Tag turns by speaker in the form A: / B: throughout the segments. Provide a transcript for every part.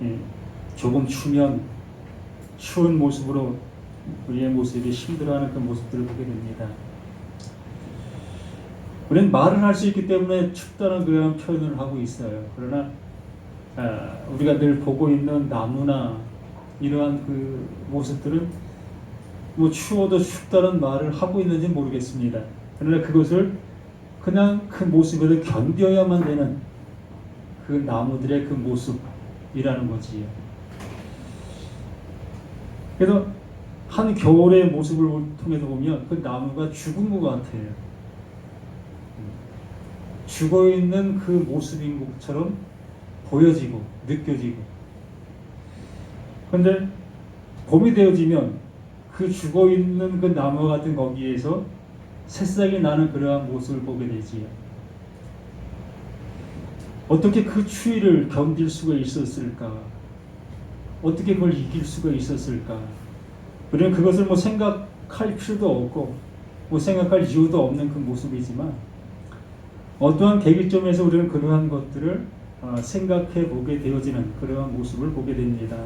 A: 예, 조금 추면 추운 모습으로 우리의 모습이 힘들어하는 그 모습들을 보게 됩니다. 우리는 말을 할 수 있기 때문에 춥다는 그런 표현을 하고 있어요. 그러나 우리가 늘 보고 있는 나무나 이러한 그 모습들은 뭐 추워도 춥다는 말을 하고 있는지 모르겠습니다. 그러나 그것을 그냥 그 모습을 견뎌야만 되는 그 나무들의 그 모습이라는 거지요. 그래서 한 겨울의 모습을 통해서 보면 그 나무가 죽은 것 같아요. 죽어 있는 그 모습인 것처럼 보여지고 느껴지고. 그런데 봄이 되어지면 그 죽어 있는 그 나무와 같은 거기에서 새싹이 나는 그러한 모습을 보게 되지요. 어떻게 그 추위를 견딜 수가 있었을까? 어떻게 그걸 이길 수가 있었을까? 우리는 그것을 뭐 생각할 필요도 없고 뭐 생각할 이유도 없는 그 모습이지만 어떠한 계기점에서 우리는 그러한 것들을 생각해 보게 되어지는 그러한 모습을 보게 됩니다.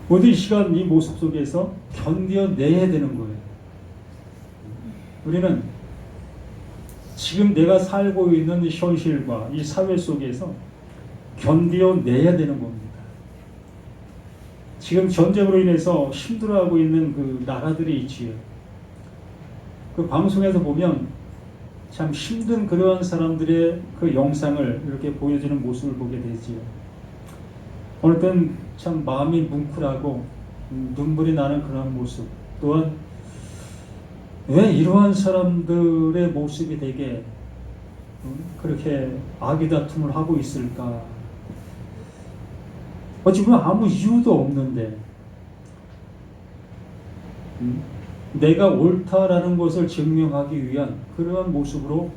A: 모두 이 시간 이 모습 속에서 견뎌내야 되는 거예요. 우리는 지금 내가 살고 있는 이 현실과 이 사회 속에서 견뎌내야 되는 겁니다. 지금 전쟁으로 인해서 힘들어하고 있는 그 나라들이 있지요. 그 방송에서 보면 참 힘든 그러한 사람들의 그 영상을 이렇게 보여주는 모습을 보게 되지요. 어느 때는 참 마음이 뭉클하고 눈물이 나는 그런 모습. 또한 왜 이러한 사람들의 모습이 되게 그렇게 아귀다툼을 하고 있을까? 어찌 보면 아무 이유도 없는데 내가 옳다라는 것을 증명하기 위한 그러한 모습으로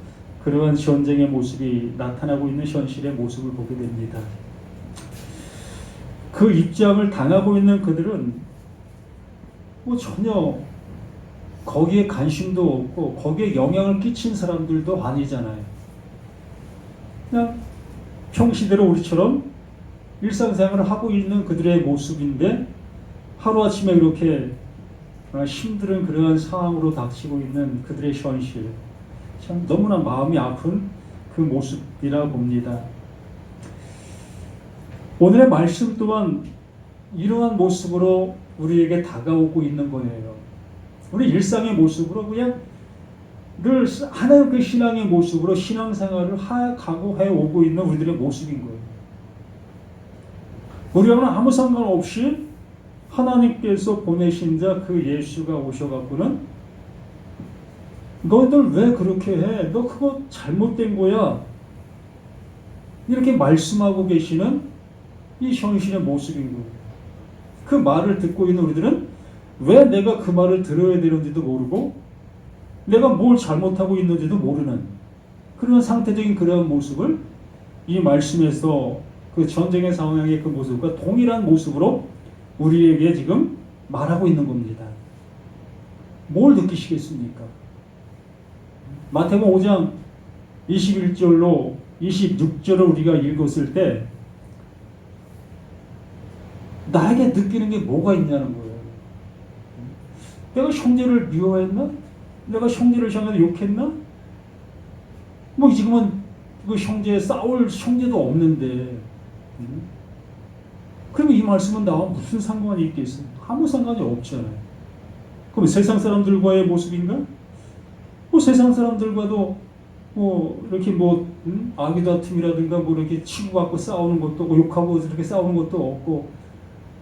A: 그러한 전쟁의 모습이 나타나고 있는 현실의 모습을 보게 됩니다. 그 입장을 당하고 있는 그들은 뭐 전혀 거기에 관심도 없고 거기에 영향을 끼친 사람들도 아니잖아요. 그냥 평시대로 우리처럼 일상생활을 하고 있는 그들의 모습인데 하루아침에 이렇게 힘든 그러한 상황으로 닥치고 있는 그들의 현실, 참 너무나 마음이 아픈 그 모습이라 봅니다. 오늘의 말씀 또한 이러한 모습으로 우리에게 다가오고 있는 거예요. 우리 일상의 모습으로 그냥 늘 하는 그 신앙의 모습으로 신앙생활을 각오해 오고 있는 우리들의 모습인 거예요. 우리와는 아무 상관없이 하나님께서 보내신 자 그 예수가 오셔갖고는 너희들 왜 그렇게 해? 너 그거 잘못된 거야. 이렇게 말씀하고 계시는 이 현실의 모습인 거예요. 그 말을 듣고 있는 우리들은 왜 내가 그 말을 들어야 되는지도 모르고 내가 뭘 잘못하고 있는지도 모르는 그런 상태적인 그런 모습을 이 말씀에서 그 전쟁의 상황의 그 모습과 동일한 모습으로 우리에게 지금 말하고 있는 겁니다. 뭘 느끼시겠습니까? 마태복음 5장 21절로 26절을 우리가 읽었을 때 나에게 느끼는 게 뭐가 있냐는 거예요. 내가 형제를 미워했나? 내가 형제를 향해서 욕했나? 뭐 지금은 그 형제 싸울 형제도 없는데 그럼 이 말씀은 나와 무슨 상관이 있겠어? 아무 상관이 없잖아요. 그럼 세상 사람들과의 모습인가? 뭐 세상 사람들과도 뭐 이렇게 뭐 아귀다툼이라든가 뭐 이렇게 치고받고 싸우는 것도 없고 욕하고 이렇게 싸우는 것도 없고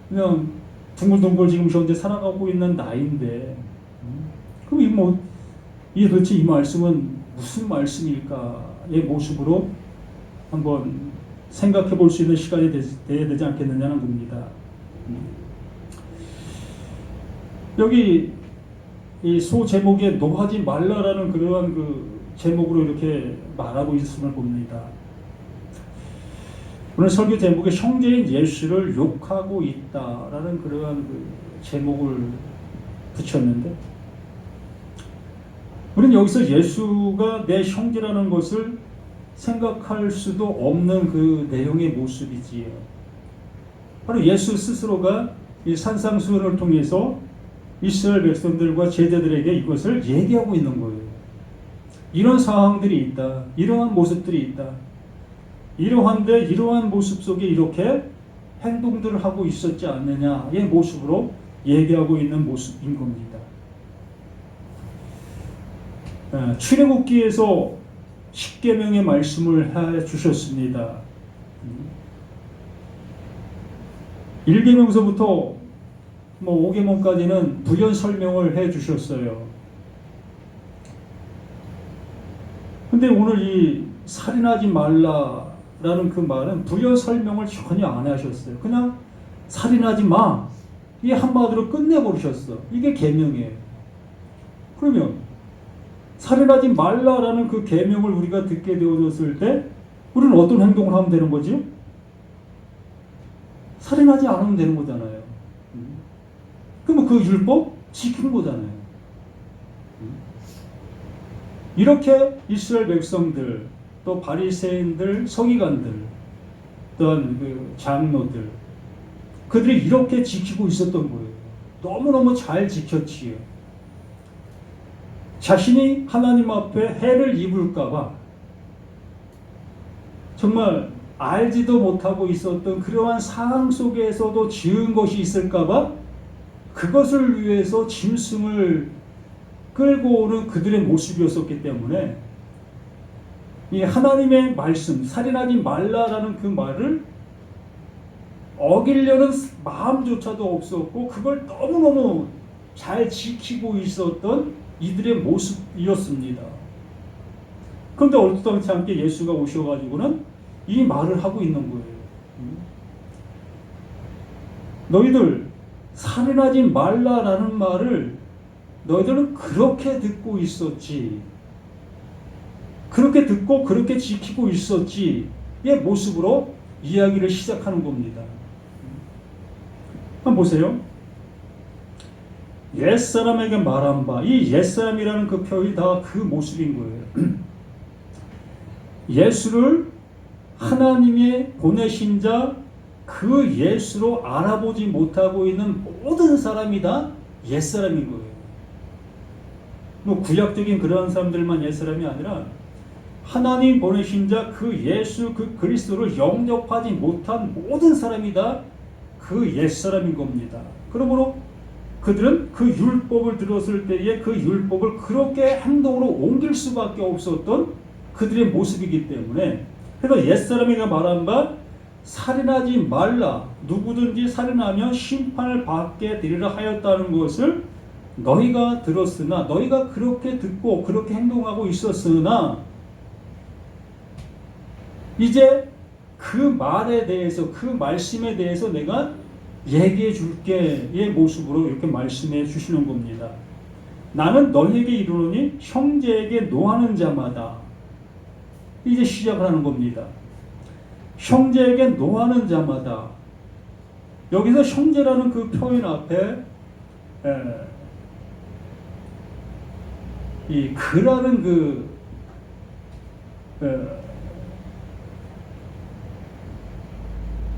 A: 그냥 둥글둥글 지금 현재 살아가고 있는 나이인데 그럼 이 도대체 이 말씀은 무슨 말씀일까의 모습으로 한번 생각해 볼 수 있는 시간이 되어야 되지 않겠느냐는 겁니다. 여기 이 소 제목에 노하지 말라라는 그러한 그 제목으로 이렇게 말하고 있음을 봅니다. 오늘 설교 제목에 형제인 예수를 욕하고 있다라는 그러한 그 제목을 붙였는데 우리는 여기서 예수가 내 형제라는 것을 생각할 수도 없는 그 내용의 모습이지요. 바로 예수 스스로가 이 산상수훈을 통해서 이스라엘 백성들과 제자들에게 이것을 얘기하고 있는 거예요. 이런 상황들이 있다. 이러한 모습들이 있다. 이러한데 이러한 모습 속에 이렇게 행동들을 하고 있었지 않느냐의 모습으로 얘기하고 있는 모습인 겁니다. 출애굽기에서 10계명의 말씀을 해 주셨습니다. 1계명서부터 5계명까지는 부연 설명을 해 주셨어요. 근데 오늘 이 살인하지 말라라는 그 말은 부연 설명을 전혀 안 하셨어요. 그냥 살인하지 마. 이 한마디로 끝내버리셨어. 이게 계명이에요. 그러면 살인하지 말라라는 그 계명을 우리가 듣게 되어졌을 때 우리는 어떤 행동을 하면 되는 거지? 살인하지 않으면 되는 거잖아요. 그러면 그 율법 지키는 거잖아요. 이렇게 이스라엘 백성들, 또 바리새인들, 서기관들, 또한 그 장로들, 그들이 이렇게 지키고 있었던 거예요. 너무너무 잘 지켰지요. 자신이 하나님 앞에 해를 입을까봐 정말 알지도 못하고 있었던 그러한 상황 속에서도 지은 것이 있을까봐 그것을 위해서 짐승을 끌고 오는 그들의 모습이었었기 때문에 이 하나님의 말씀, 살인하지 말라라는 그 말을 어기려는 마음조차도 없었고 그걸 너무너무 잘 지키고 있었던 이들의 모습이었습니다. 그런데 얼토당치 않게 예수가 오셔가지고는 이 말을 하고 있는 거예요. 너희들 살인하지 말라라는 말을 너희들은 그렇게 듣고 있었지. 그렇게 듣고 그렇게 지키고 있었지의 모습으로 이야기를 시작하는 겁니다. 한번 보세요. 옛사람에게 말한 바, 이 옛사람이라는 그 표현이 다 그 모습인 거예요. 예수를 하나님의 보내신 자, 그 예수로 알아보지 못하고 있는 모든 사람이 다 옛사람인 거예요. 구약적인 그러한 사람들만 옛사람이 아니라 하나님 보내신 자 그 예수 그 그리스도를 영접하지 못한 모든 사람이 다 그 옛사람인 겁니다. 그러므로 그들은 그 율법을 들었을 때에 그 율법을 그렇게 행동으로 옮길 수밖에 없었던 그들의 모습이기 때문에 그래서 옛사람이가 말한 바 살인하지 말라 누구든지 살인하면 심판을 받게 되리라 하였다는 것을 너희가 들었으나 너희가 그렇게 듣고 그렇게 행동하고 있었으나 이제 그 말에 대해서 그 말씀에 대해서 내가 얘기해 줄게의 모습으로 이렇게 말씀해 주시는 겁니다. 나는 너희에게 이르노니 형제에게 노하는 자마다 이제 시작을 하는 겁니다. 형제에게 노하는 자마다 여기서 형제라는 그 표현 앞에 이 그라는 그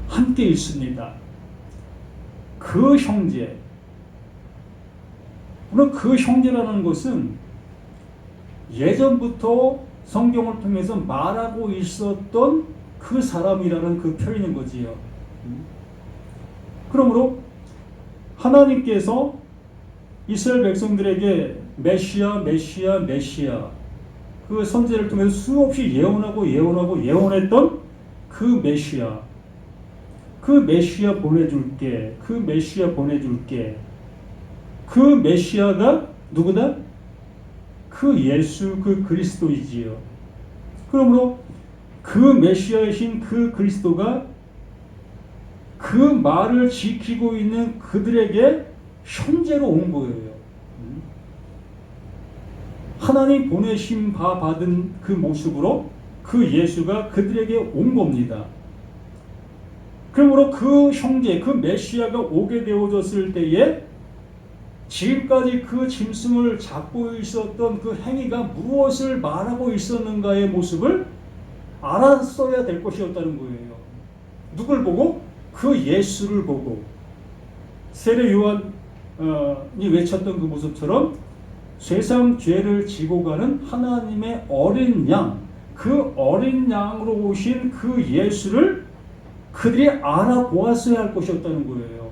A: 함께 있습니다. 그 형제. 물론 그 형제라는 것은 예전부터 성경을 통해서 말하고 있었던 그 사람이라는 그 표현인 거지요. 그러므로 하나님께서 이스라엘 백성들에게 메시아 그 선지자를 통해서 수없이 예언했던 그 메시아 보내줄게. 그 메시아가 누구다? 그 예수 그 그리스도이지요. 그러므로 그 메시아이신 그 그리스도가 그 말을 지키고 있는 그들에게 형제로 온 거예요. 하나님 보내심 받은 그 모습으로 그 예수가 그들에게 온 겁니다. 그러므로 그 형제, 그 메시아가 오게 되어졌을 때에 지금까지 그 짐승을 잡고 있었던 그 행위가 무엇을 말하고 있었는가의 모습을 알았어야 될 것이었다는 거예요. 누굴 보고? 그 예수를 보고. 세례 요한이 외쳤던 그 모습처럼 세상 죄를 지고 가는 하나님의 어린 양, 그 어린 양으로 오신 그 예수를 그들이 알아보았어야 할 것이었다는 거예요.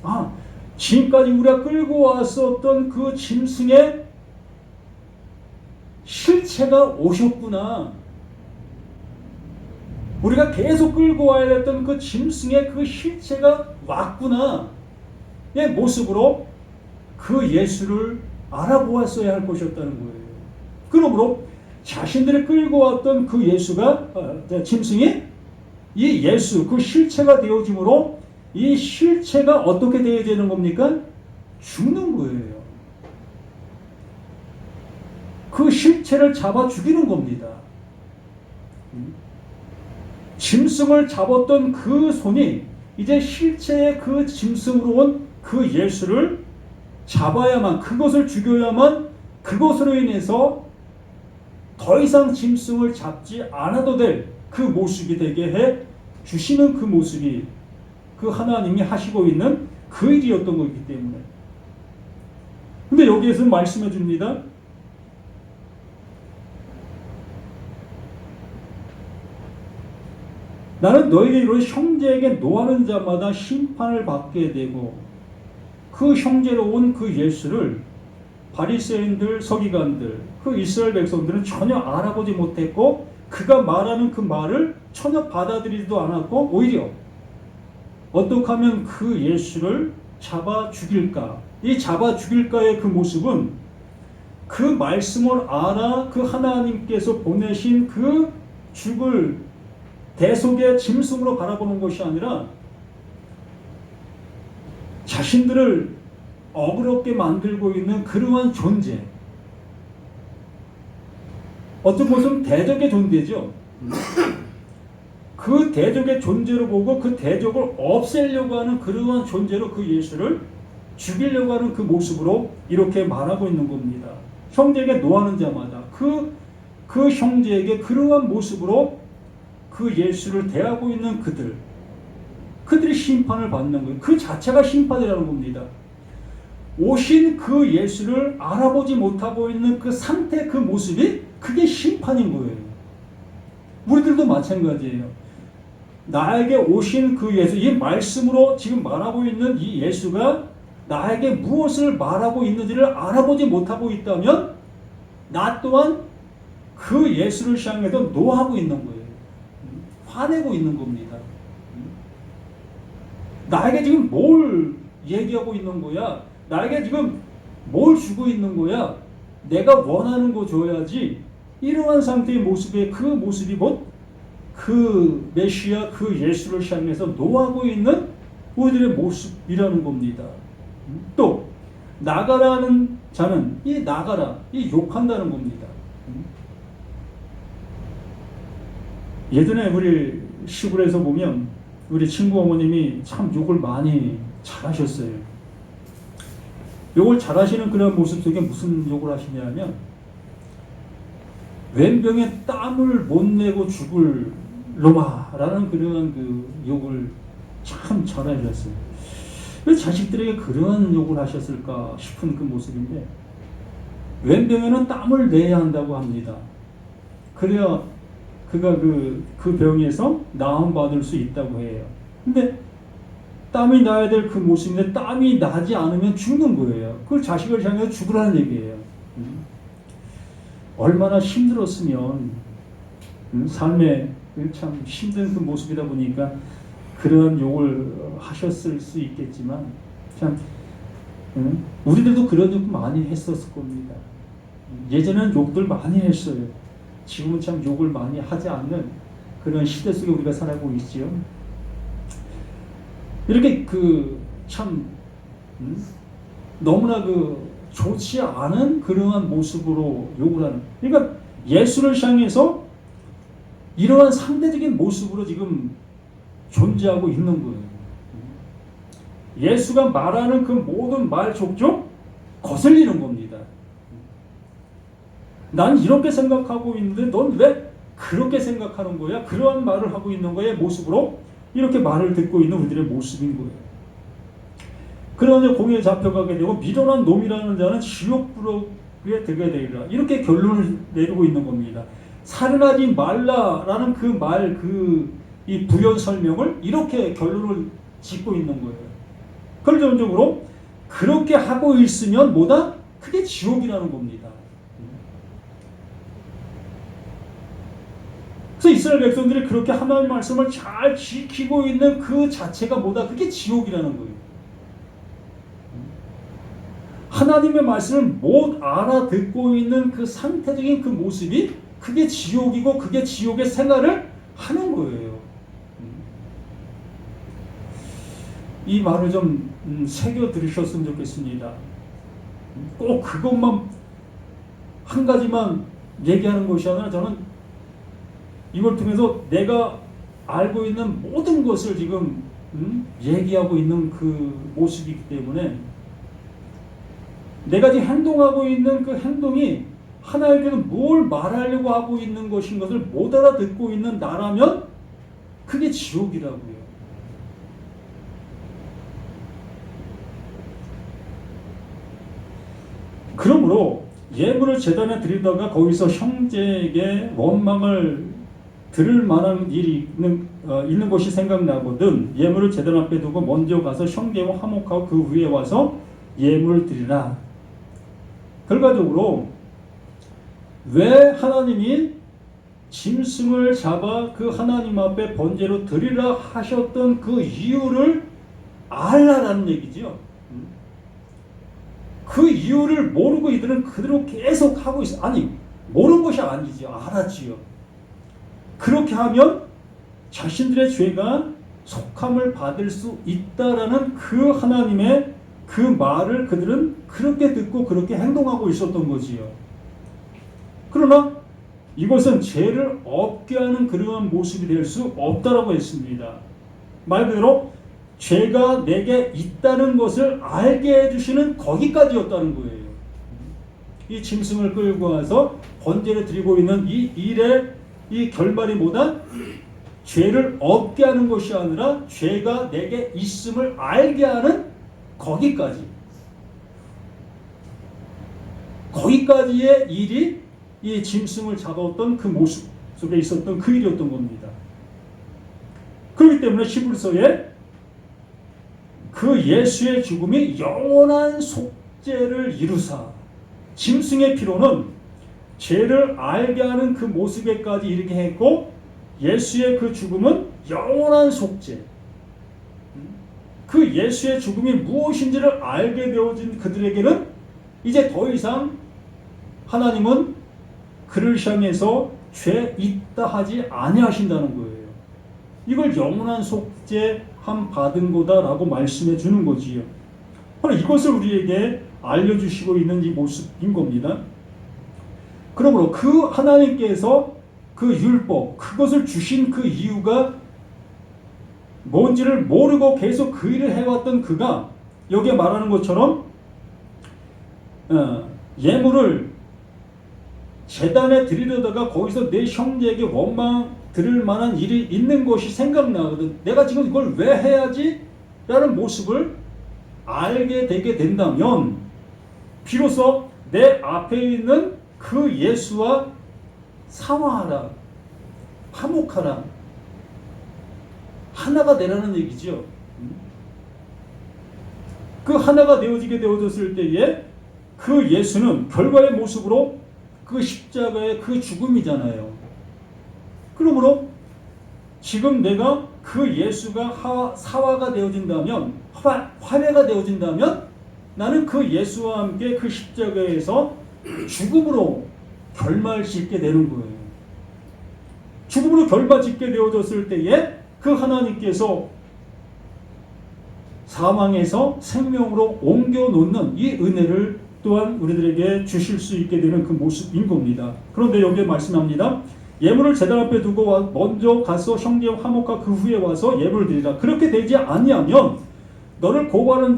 A: 아, 지금까지 우리가 끌고 왔었던 그 짐승의 실체가 오셨구나. 우리가 계속 끌고 와야 했던 그 짐승의 그 실체가 왔구나. 의 모습으로 그 예수를 알아보았어야 할 것이었다는 거예요. 그러므로 자신들이 끌고 왔던 그 예수가, 짐승이 이 예수, 그 실체가 되어짐으로 이 실체가 어떻게 되어야 되는 겁니까? 죽는 거예요. 그 실체를 잡아 죽이는 겁니다. 짐승을 잡았던 그 손이 이제 실체의 그 짐승으로 온 그 예수를 잡아야만, 그것을 죽여야만 그것으로 인해서 더 이상 짐승을 잡지 않아도 될 그 모습이 되게 해 주시는 그 모습이 그 하나님이 하시고 있는 그 일이었던 거기 때문에. 근데 여기에서 말씀해 줍니다. 나는 너에게 이르러 형제에게 노하는 자마다 심판을 받게 되고, 그 형제로 온 그 예수를 바리새인들, 서기관들, 그 이스라엘 백성들은 전혀 알아보지 못했고, 그가 말하는 그 말을 전혀 받아들이지도 않았고, 오히려 어떻게 하면 그 예수를 잡아 죽일까? 이 잡아 죽일까의 그 모습은 그 말씀을 알아 그 하나님께서 보내신 그 죽을 대속의 짐승으로 바라보는 것이 아니라 자신들을 어그럽게 만들고 있는 그러한 존재, 어떤 것은 대적의 존재죠. 그 대적의 존재로 보고 그 대적을 없애려고 하는 그러한 존재로 그 예수를 죽이려고 하는 그 모습으로 이렇게 말하고 있는 겁니다. 형제에게 노하는 자마다 그 형제에게 그러한 모습으로 그 예수를 대하고 있는 그들이 심판을 받는 거예요. 그 자체가 심판이라는 겁니다. 오신 그 예수를 알아보지 못하고 있는 그 상태, 그 모습이 그게 심판인 거예요. 우리들도 마찬가지예요. 나에게 오신 그 예수, 이 말씀으로 지금 말하고 있는 이 예수가 나에게 무엇을 말하고 있는지를 알아보지 못하고 있다면 나 또한 그 예수를 향해서 노하고 있는 거예요. 화내고 있는 겁니다. 나에게 지금 뭘 얘기하고 있는 거야? 나에게 지금 뭘 주고 있는 거야? 내가 원하는 거 줘야지. 이러한 상태의 모습에 그 모습이 곧 그 메시아, 그 예수를 향해서 노하고 있는 우리들의 모습이라는 겁니다. 또 나가라는 자는 이 나가라, 이 욕한다는 겁니다. 예전에 우리 시골에서 보면 우리 친구 어머님이 참 욕을 많이 잘하셨어요. 욕을 잘하시는 그런 모습 속에 무슨 욕을 하시냐면, 왼병에 땀을 못 내고 죽을 놈아라는 그런 그 욕을 참 잘하셨어요. 왜 자식들에게 그런 욕을 하셨을까 싶은 그 모습인데, 왼병에는 땀을 내야 한다고 합니다. 그래야 그가 그 병에서 나음 받을 수 있다고 해요. 근데 땀이 나야 될 그 모습인데 땀이 나지 않으면 죽는 거예요. 그걸 자식을 향해서 죽으라는 얘기예요. 얼마나 힘들었으면, 삶에 참 힘든 그 모습이다 보니까 그런 욕을 하셨을 수 있겠지만, 참 우리들도 그런 욕 많이 했었을 겁니다. 예전에는 욕들 많이 했어요. 지금은 참 욕을 많이 하지 않는 그런 시대 속에 우리가 살아가고 있지요. 이렇게 참 너무나 좋지 않은 그러한 모습으로 욕을 하는, 그러니까 예수를 향해서 이러한 상대적인 모습으로 지금 존재하고 있는 거예요. 예수가 말하는 그 모든 말 족족 거슬리는 겁니다. 난 이렇게 생각하고 있는데 넌 왜 그렇게 생각하는 거야. 그러한 말을 하고 있는 거의 모습으로 이렇게 말을 듣고 있는 우리들의 모습인 거예요. 그러나 공에 잡혀가게 되고 미련한 놈이라는 자는 지옥불에 들게 되리라. 이렇게 결론을 내리고 있는 겁니다. 살인하지 말라라는 그 말, 이 부연 설명을 이렇게 결론을 짓고 있는 거예요. 결론적으로 그렇게 하고 있으면 뭐다? 그게 지옥이라는 겁니다. 그래서 이스라엘 백성들이 그렇게 하나님의 말씀을 잘 지키고 있는 그 자체가 뭐다? 그게 지옥이라는 거예요. 하나님의 말씀을 못 알아듣고 있는 그 상태적인 그 모습이 그게 지옥이고 그게 지옥의 생활을 하는 거예요. 이 말을 좀 새겨 들으셨으면 좋겠습니다. 꼭 그것만 한 가지만 얘기하는 것이 아니라 저는 이걸 통해서 내가 알고 있는 모든 것을 지금 얘기하고 있는 그 모습이기 때문에 내가 지금 행동하고 있는 그 행동이 하나님께서 뭘 말하려고 하고 있는 것인 것을 못 알아듣고 있는 나라면 그게 지옥이라고요. 그러므로 예물을 제단에 드리다가 거기서 형제에게 원망을 들을 만한 일이 있는 것이 생각나거든 예물을 제단 앞에 두고 먼저 가서 형제와 화목하고 그 후에 와서 예물을 드리라. 결과적으로 왜 하나님이 짐승을 잡아 그 하나님 앞에 번제로 드리라 하셨던 그 이유를 알라라는 얘기죠. 그 이유를 모르고 이들은 그대로 계속 하고 있어. 아니, 모르는 것이 아니지요. 알았지요. 그렇게 하면 자신들의 죄가 속함을 받을 수 있다라는 그 하나님의 그 말을 그들은 그렇게 듣고 그렇게 행동하고 있었던 거지요. 그러나 이것은 죄를 없게 하는 그러한 모습이 될 수 없다라고 했습니다. 말 그대로 죄가 내게 있다는 것을 알게 해주시는 거기까지였다는 거예요. 이 짐승을 끌고 와서 번제를 드리고 있는 이 일의 이 결말이 뭐다? 죄를 없게 하는 것이 아니라 죄가 내게 있음을 알게 하는 거기까지의 일이 이 짐승을 잡아왔던 그 모습 속에 있었던 그 일이었던 겁니다. 그렇기 때문에 히브리서에 그 예수의 죽음이 영원한 속죄를 이루사 짐승의 피로는 죄를 알게 하는 그 모습에까지 이르게 했고 예수의 그 죽음은 영원한 속죄. 그 예수의 죽음이 무엇인지를 알게 되어진 그들에게는 이제 더 이상 하나님은 그를 향해서 죄 있다 하지 아니하신다는 거예요. 이걸 영원한 속죄함 받은 거다라고 말씀해 주는 거지요. 바로 이것을 우리에게 알려주시고 있는 이 모습인 겁니다. 그러므로 그 하나님께서 그 율법, 그것을 주신 그 이유가 뭔지를 모르고 계속 그 일을 해왔던 그가 여기에 말하는 것처럼 예물을 제단에 드리려다가 거기서 내 형제에게 원망 들을 만한 일이 있는 것이 생각나거든. 내가 지금 이걸 왜 해야지? 라는 모습을 알게 되게 된다면 비로소 내 앞에 있는 그 예수와 사화하라, 화목하라, 하나가 되라는 얘기죠. 그 하나가 되어지게 되어졌을 때에 그 예수는 결과의 모습으로 그 십자가의 그 죽음이잖아요. 그러므로 지금 내가 그 예수가 사화가 되어진다면, 화해가 되어진다면 나는 그 예수와 함께 그 십자가에서 죽음으로 결말짓게 되는 거예요. 죽음으로 결말짓게 되어졌을 때에 그 하나님께서 사망에서 생명으로 옮겨 놓는 이 은혜를 또한 우리들에게 주실 수 있게 되는 그 모습인 겁니다. 그런데 여기에 말씀합니다. 예물을 제단 앞에 두고 먼저 가서 형제와 화목하 그 후에 와서 예물을 드리라. 그렇게 되지 아니하면 너를 고발하는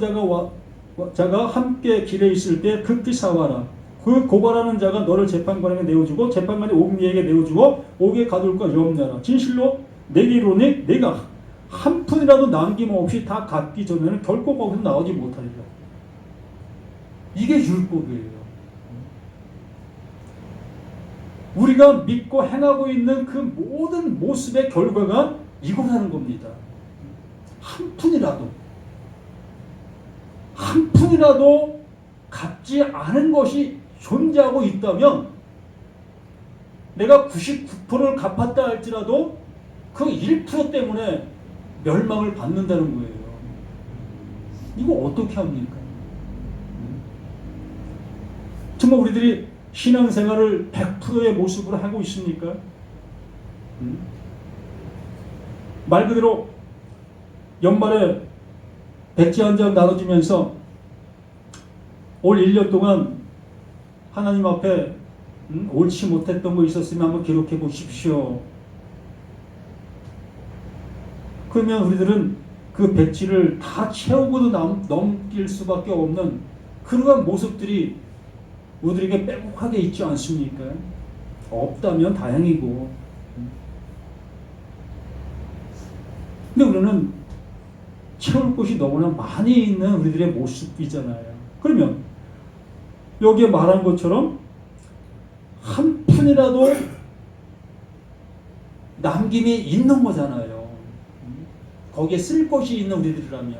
A: 자가 함께 길에 있을 때 급히 사와라. 그 고발하는 자가 너를 재판관에게 내어주고 재판관이 옥리에게 내어주고 옥에 가둘까 염려하라. 진실로 내게 이르노니 내가 한 푼이라도 남김없이 다 갚기 전에는 결코 거기서 나오지 못하리라. 이게 율법이에요. 우리가 믿고 행하고 있는 그 모든 모습의 결과가 이거라는 겁니다. 한 푼이라도 갚지 않은 것이 존재하고 있다면 내가 99%를 갚았다 할지라도 그 1% 때문에 멸망을 받는다는 거예요. 이거 어떻게 합니까? 정말 우리들이 신앙생활을 100%의 모습으로 하고 있습니까? 말 그대로 연말에 백지 한 장 나눠주면서 올 1년 동안 하나님 앞에 옳지 못했던 거 있었으면 한번 기록해 보십시오. 그러면 우리들은 그 백지를 다 채우고도 넘길 수밖에 없는 그러한 모습들이 우리들에게 빼곡하게 있지 않습니까? 없다면 다행이고. 근데 우리는 채울 곳이 너무나 많이 있는 우리들의 모습이잖아요. 그러면 여기에 말한 것처럼 한 푼이라도 남김이 있는 거잖아요. 거기에 쓸 것이 있는 우리들이라면.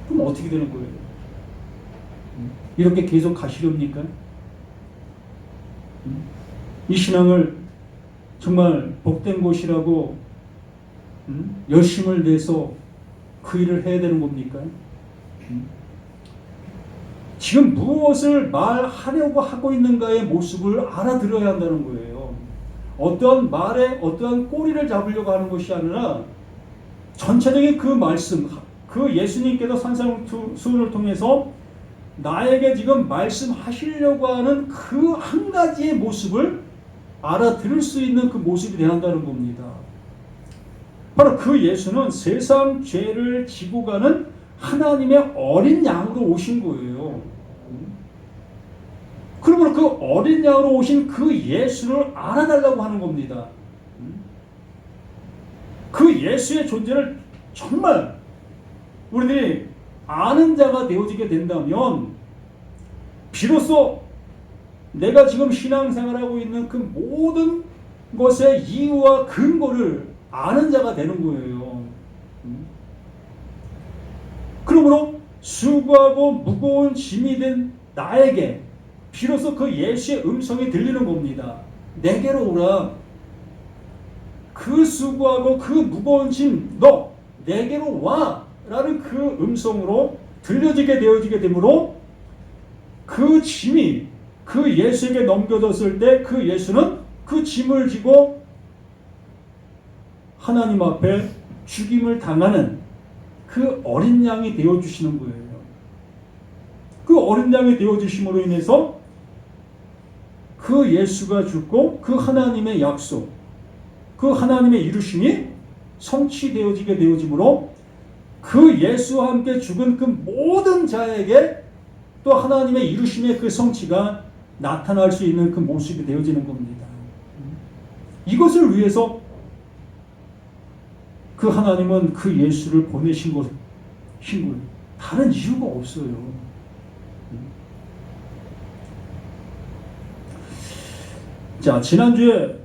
A: 그럼 어떻게 되는 거예요? 이렇게 계속 가시렵니까? 이 신앙을 정말 복된 곳이라고 열심을 내서 그 일을 해야 되는 겁니까? 지금 무엇을 말하려고 하고 있는가의 모습을 알아들어야 한다는 거예요. 어떠한 말에 어떠한 꼬리를 잡으려고 하는 것이 아니라 전체적인 그 말씀, 그 예수님께서 산상수훈을 통해서 나에게 지금 말씀하시려고 하는 그 한 가지의 모습을 알아들을 수 있는 그 모습이 되어야 한다는 겁니다. 바로 그 예수는 세상 죄를 지고 가는 하나님의 어린 양으로 오신 거예요. 그러므로 그 어린 양으로 오신 그 예수를 알아달라고 하는 겁니다. 그 예수의 존재를 정말 우리들이 아는 자가 되어지게 된다면 비로소 내가 지금 신앙생활하고 있는 그 모든 것의 이유와 근거를 아는 자가 되는 거예요. 그러므로 수고하고 무거운 짐이 된 나에게 비로소 그 예수의 음성이 들리는 겁니다. 내게로 오라. 그 수고하고 그 무거운 짐 너 내게로 와 라는 그 음성으로 들려지게 되어지게 되므로 그 짐이 그 예수에게 넘겨졌을 때 그 예수는 그 짐을 지고 하나님 앞에 죽임을 당하는 그 어린 양이 되어주시는 거예요. 그 어린 양이 되어주심으로 인해서 그 예수가 죽고 그 하나님의 약속, 그 하나님의 이루심이 성취되어지게 되어지므로 그 예수와 함께 죽은 그 모든 자에게 또 하나님의 이루심의 그 성취가 나타날 수 있는 그 모습이 되어지는 겁니다. 이것을 위해서 그 하나님은 그 예수를 보내신 것인 거예요. 다른 이유가 없어요. 자, 지난주에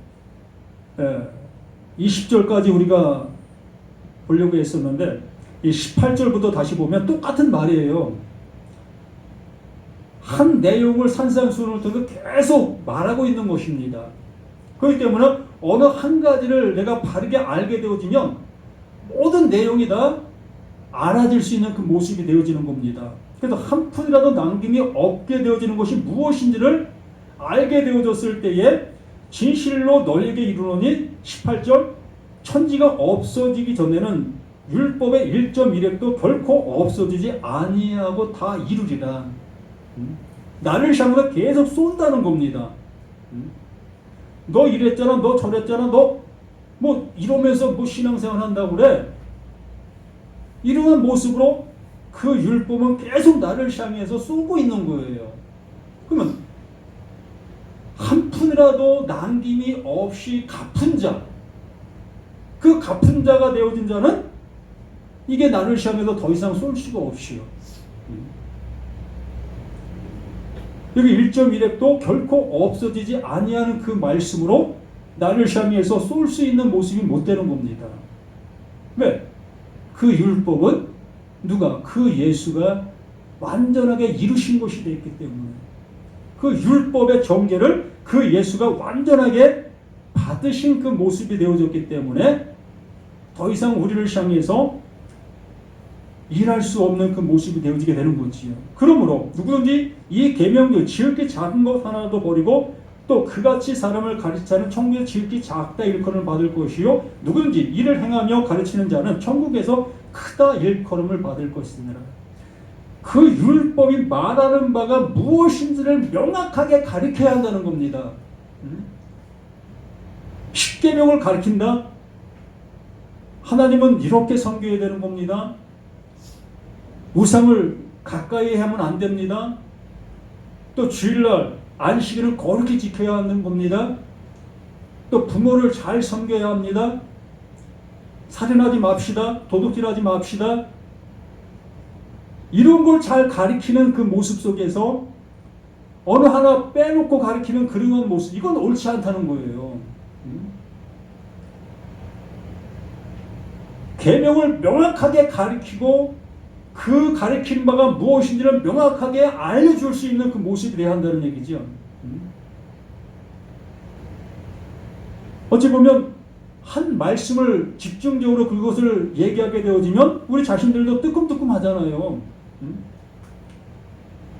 A: 20절까지 우리가 보려고 했었는데 이 18절부터 다시 보면 똑같은 말이에요. 한 내용을 산상수훈을 통해 계속 말하고 있는 것입니다. 그렇기 때문에 어느 한 가지를 내가 바르게 알게 되어지면 모든 내용이 다 알아질 수 있는 그 모습이 되어지는 겁니다. 그래서 한 푼이라도 남김이 없게 되어지는 것이 무엇인지를 알게 되어졌을 때에 진실로 너에게 이르노니 18절 천지가 없어지기 전에는 율법의 1.1획도 결코 없어지지 아니하고 다 이루리라. 나를 향해서 계속 쏜다는 겁니다. 너 이랬잖아, 너 저랬잖아, 너 뭐 이러면서 뭐 신앙생활 한다고 그래. 이러한 모습으로 그 율법은 계속 나를 향해서 쏘고 있는 거예요. 그러면 한 푼이라도 남김이 없이 갚은 자, 그 갚은 자가 되어진 자는 이게 나를 향해서 더 이상 쏠 수가 없이요. 여기 1.1핵도 결코 없어지지 아니하는 그 말씀으로 나를 향해서 쏠 수 있는 모습이 못 되는 겁니다. 왜? 그 율법은 누가? 그 예수가 완전하게 이루신 것이 되었기 때문에, 그 율법의 정죄를 그 예수가 완전하게 받으신 그 모습이 되어졌기 때문에 더 이상 우리를 향해서 일할 수 없는 그 모습이 되어지게 되는 거지요. 그러므로 누구든지 이 계명도 지극히 작은 것 하나도 버리고 또 그같이 사람을 가르치는 천국에 지극히 작다 일컬음을 받을 것이요 누구든지 이를 행하며 가르치는 자는 천국에서 크다 일컬음을 받을 것이니라. 그 율법이 말하는 바가 무엇인지를 명확하게 가르쳐야 한다는 겁니다. 십계명을 가르친다? 하나님은 이렇게 섬겨야 되는 겁니다. 우상을 가까이 하면 안 됩니다. 또 주일날 안식일을 거룩히 지켜야 하는 겁니다. 또 부모를 잘 섬겨야 합니다. 살인하지 맙시다. 도둑질하지 맙시다. 이런 걸 잘 가리키는 그 모습 속에서 어느 하나 빼놓고 가리키는 그런 모습, 이건 옳지 않다는 거예요. 계명을 명확하게 가리키고 그 가리킨 바가 무엇인지를 명확하게 알려줄 수 있는 그 모습이 되어야 한다는 얘기죠. 어찌 보면 한 말씀을 집중적으로 그것을 얘기하게 되어지면 우리 자신들도 뜨끔뜨끔 하잖아요.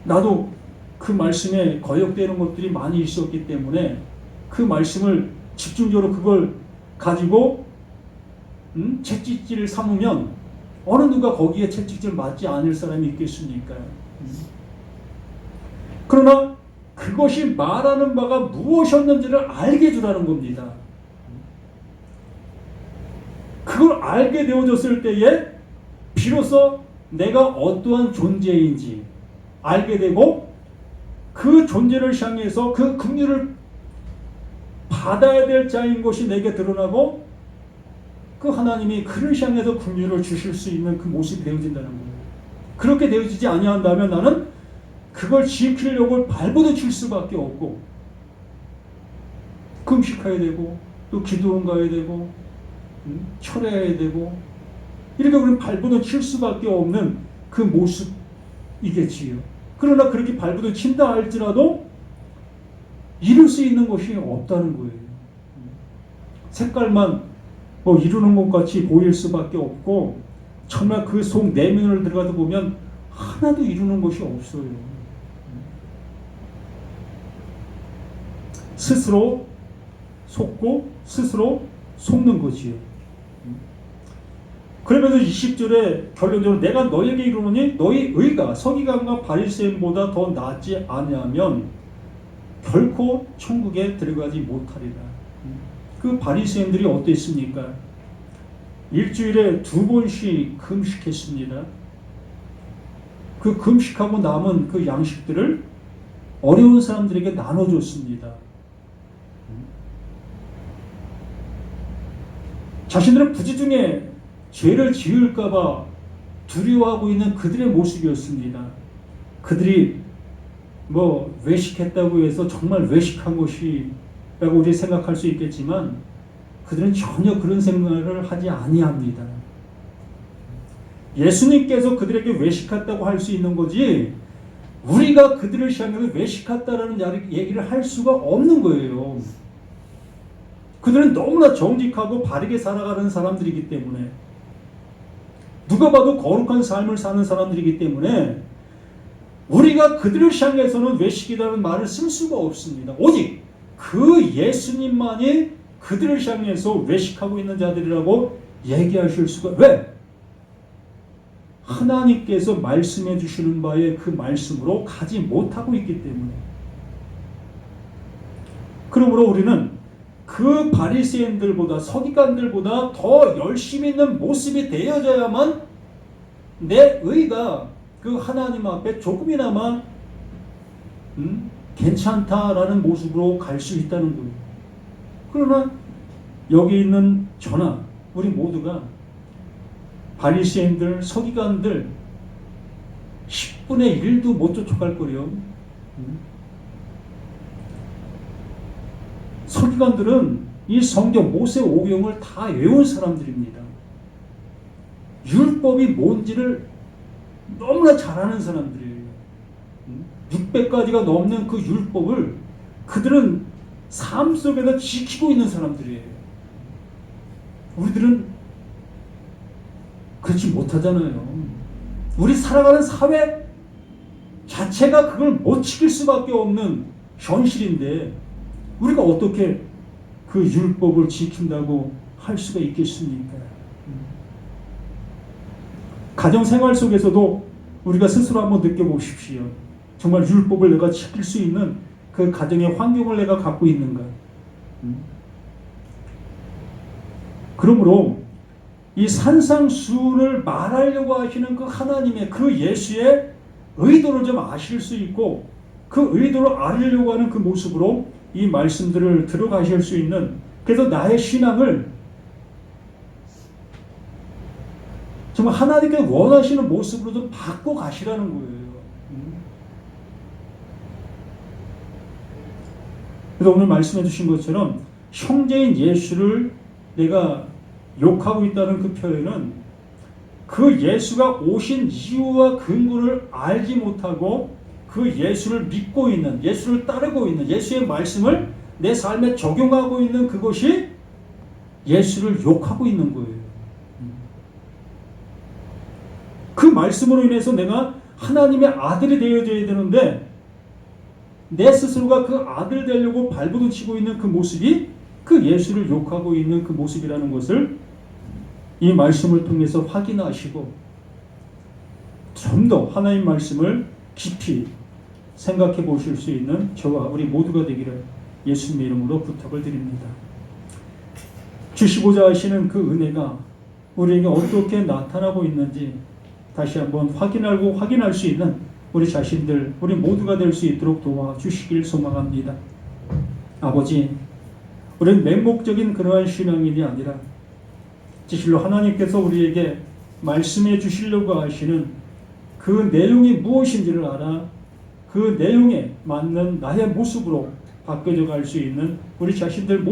A: 나도 그 말씀에 거역되는 것들이 많이 있었기 때문에 그 말씀을 집중적으로 그걸 가지고 채찍질을 삼으면 어느 누가 거기에 채찍질 맞지 않을 사람이 있겠습니까? 그러나 그것이 말하는 바가 무엇이었는지를 알게 해주라는 겁니다. 그걸 알게 되어졌을 때에 비로소 내가 어떠한 존재인지 알게 되고 그 존재를 향해서 그 긍휼을 받아야 될 자인 것이 내게 드러나고 그 하나님이 그를 향해서 긍휼을 주실 수 있는 그 모습이 되어진다는 거예요. 그렇게 되어지지 아니한다면 나는 그걸 지키려고 발버둥 칠 수밖에 없고 금식해야 되고 또 기도원 가야 되고 철회해야 되고 이렇게 우리는 발버둥 칠 수밖에 없는 그 모습이겠지요. 그러나 그렇게 발버둥 친다 할지라도 이룰 수 있는 것이 없다는 거예요. 색깔만 이루는 것 같이 보일 수밖에 없고 정말 그 속 내면을 들어가서 보면 하나도 이루는 것이 없어요. 스스로 속고 스스로 속는 거지요. 그러면서 20절에 결론적으로 내가 너에게 이르노니 너희 의가 서기관과 바리새인보다 더 낫지 아니하면 결코 천국에 들어가지 못하리라. 그 바리새인들이 어땠습니까? 일주일에 2번씩 금식했습니다. 그 금식하고 남은 그 양식들을 어려운 사람들에게 나눠줬습니다. 자신들은 부지중에 죄를 지을까봐 두려워하고 있는 그들의 모습이었습니다. 그들이 외식했다고 해서 정말 외식한 것이라고 우리 생각할 수 있겠지만 그들은 전혀 그런 생각을 하지 아니합니다. 예수님께서 그들에게 외식했다고 할 수 있는 거지 우리가 그들을 향해서 외식했다라는 얘기를 할 수가 없는 거예요. 그들은 너무나 정직하고 바르게 살아가는 사람들이기 때문에 누가 봐도 거룩한 삶을 사는 사람들이기 때문에 우리가 그들을 향해서는 외식이라는 말을 쓸 수가 없습니다. 오직 그 예수님만이 그들을 향해서 외식하고 있는 자들이라고 얘기하실 수가 왜? 하나님께서 말씀해 주시는 바에 그 말씀으로 가지 못하고 있기 때문에. 그러므로 우리는 그 바리새인들보다 서기관들보다 더 열심히 있는 모습이 되어져야만 내 의가 그 하나님 앞에 조금이나마 괜찮다라는 모습으로 갈 수 있다는 거예요. 그러나 여기 있는 저나 우리 모두가 바리새인들, 서기관들 10분의 1도 못 쫓아갈 거래요. 서기관들은 이 성경 모세 오경을 다 외운 사람들입니다. 율법이 뭔지를 너무나 잘 아는 사람들이에요. 600가지가 넘는 그 율법을 그들은 삶 속에서 지키고 있는 사람들이에요. 우리들은 그렇지 못하잖아요. 우리 살아가는 사회 자체가 그걸 못 지킬 수밖에 없는 현실인데 우리가 어떻게 그 율법을 지킨다고 할 수가 있겠습니까? 가정생활 속에서도 우리가 스스로 한번 느껴보십시오. 정말 율법을 내가 지킬 수 있는 그 가정의 환경을 내가 갖고 있는가? 그러므로 이 산상수훈을 말하려고 하시는 그 하나님의 그 예수의 의도를 좀 아실 수 있고 그 의도를 알으려고 하는 그 모습으로 이 말씀들을 들어가실 수 있는, 그래서 나의 신앙을 정말 하나님께 원하시는 모습으로 좀 바꿔 가시라는 거예요. 그래서 오늘 말씀해 주신 것처럼 형제인 예수를 내가 욕하고 있다는 그 표현은 그 예수가 오신 이유와 근거를 알지 못하고 그 예수를 믿고 있는, 예수를 따르고 있는, 예수의 말씀을 내 삶에 적용하고 있는 그것이 예수를 욕하고 있는 거예요. 그 말씀으로 인해서 내가 하나님의 아들이 되어져야 되는데 내 스스로가 그 아들 되려고 발버둥치고 있는 그 모습이 그 예수를 욕하고 있는 그 모습이라는 것을 이 말씀을 통해서 확인하시고 좀 더 하나님 말씀을 깊이 생각해 보실 수 있는 저와 우리 모두가 되기를 예수님의 이름으로 부탁을 드립니다. 주시고자 하시는 그 은혜가 우리에게 어떻게 나타나고 있는지 다시 한번 확인할 수 있는 우리 자신들, 우리 모두가 될 수 있도록 도와주시길 소망합니다. 아버지, 우리는 맹목적인 그러한 신앙인이 아니라 진실로 하나님께서 우리에게 말씀해 주시려고 하시는 그 내용이 무엇인지를 알아 그 내용에 맞는 나의 모습으로 바뀌어져 갈 수 있는 우리 자신들 모두